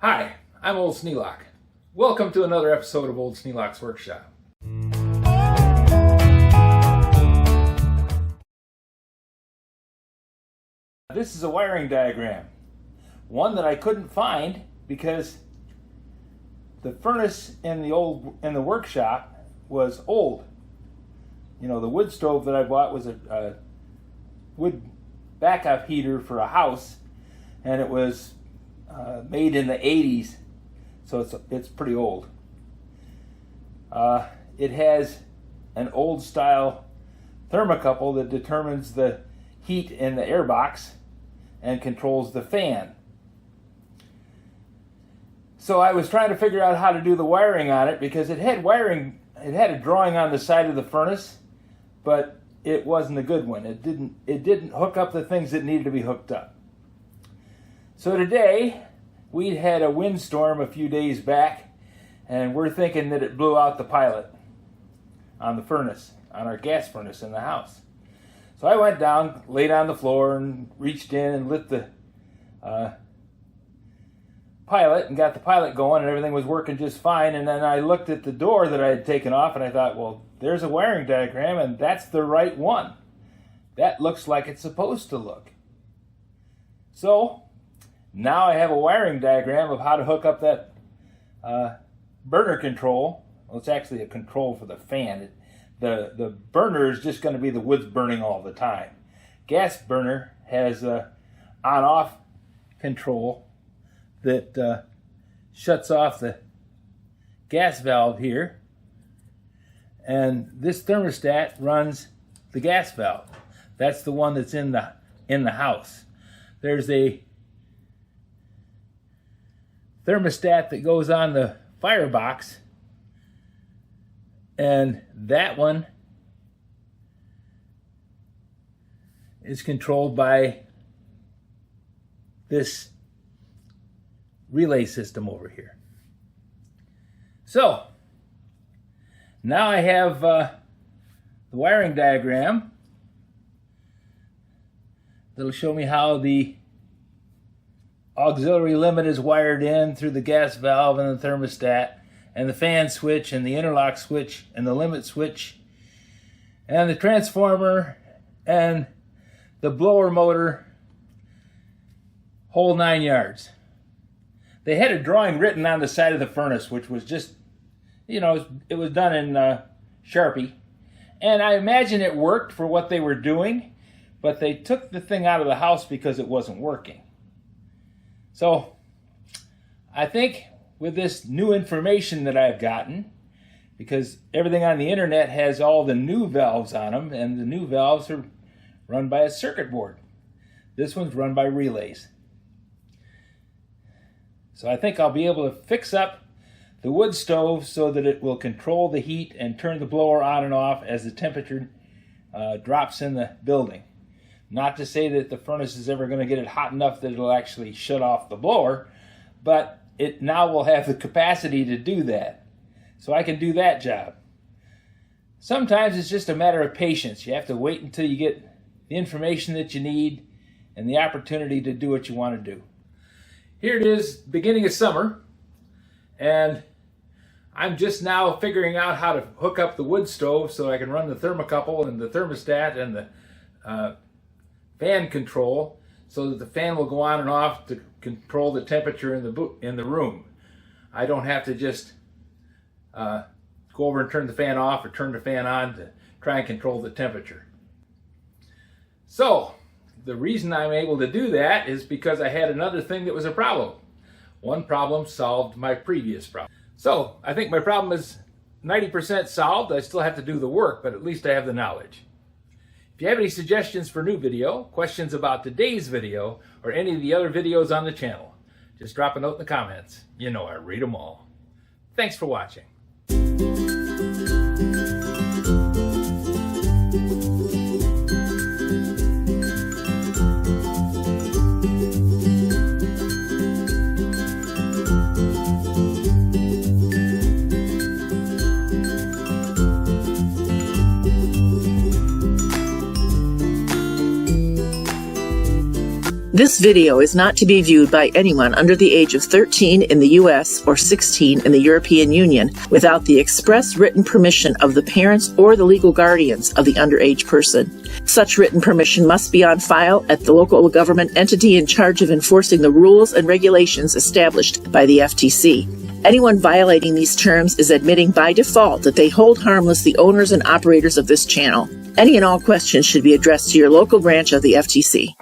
Hi, I'm Old Sneelock. Welcome to another episode of Old Sneelock's Workshop. This is a wiring diagram, one that I couldn't find because the furnace in the workshop was old. You know, the wood stove that I bought was a wood backup heater for a house, and it was made in the 80s, so it's pretty old. It has an old style thermocouple that determines the heat in the air box and controls the fan. So I was trying to figure out how to do the wiring on it because it had a drawing on the side of the furnace, but it wasn't a good one. It didn't hook up the things that needed to be hooked up. So today, we had a windstorm a few days back, and we're thinking that it blew out the pilot on the furnace, on our gas furnace in the house. So I went down, laid on the floor, and reached in and lit the pilot and got the pilot going, and everything was working just fine. And then I looked at the door that I had taken off, and I thought, well, there's a wiring diagram, and that's the right one. That looks like it's supposed to look. So now I have a wiring diagram of how to hook up that burner control. Well, it's actually a control for the fan. The burner is just going to be the wood's burning all the time. Gas burner has a on-off control that shuts off the gas valve here, and this thermostat runs the gas valve. That's the one that's in the house. There's a thermostat that goes on the firebox, and that one is controlled by this relay system over here. So now I have the wiring diagram that'll show me how the auxiliary limit is wired in through the gas valve and the thermostat, and the fan switch and the interlock switch and the limit switch and the transformer and the blower motor, whole 9 yards. They had a drawing written on the side of the furnace, which was just, you know, it was done in Sharpie, and I imagine it worked for what they were doing, but they took the thing out of the house because it wasn't working. So I think with this new information that I've gotten, because everything on the internet has all the new valves on them, and the new valves are run by a circuit board. This one's run by relays. So I think I'll be able to fix up the wood stove so that it will control the heat and turn the blower on and off as the temperature drops in the building. Not to say that the furnace is ever going to get it hot enough that it'll actually shut off the blower, but it now will have the capacity to do that. So I can do that job. Sometimes it's just a matter of patience. You have to wait until you get the information that you need and the opportunity to do what you want to do. Here it is, beginning of summer, and I'm just now figuring out how to hook up the wood stove so I can run the thermocouple and the thermostat and the fan control so that the fan will go on and off to control the temperature in the room. I don't have to just go over and turn the fan off or turn the fan on to try and control the temperature. So the reason I'm able to do that is because I had another thing that was a problem. One problem solved my previous problem. So I think my problem is 90% solved. I still have to do the work, but at least I have the knowledge. If you have any suggestions for new video, questions about today's video, or any of the other videos on the channel, just drop a note in the comments. You know I read them all. Thanks for watching. This video is not to be viewed by anyone under the age of 13 in the U.S. or 16 in the European Union without the express written permission of the parents or the legal guardians of the underage person. Such written permission must be on file at the local government entity in charge of enforcing the rules and regulations established by the FTC. Anyone violating these terms is admitting by default that they hold harmless the owners and operators of this channel. Any and all questions should be addressed to your local branch of the FTC.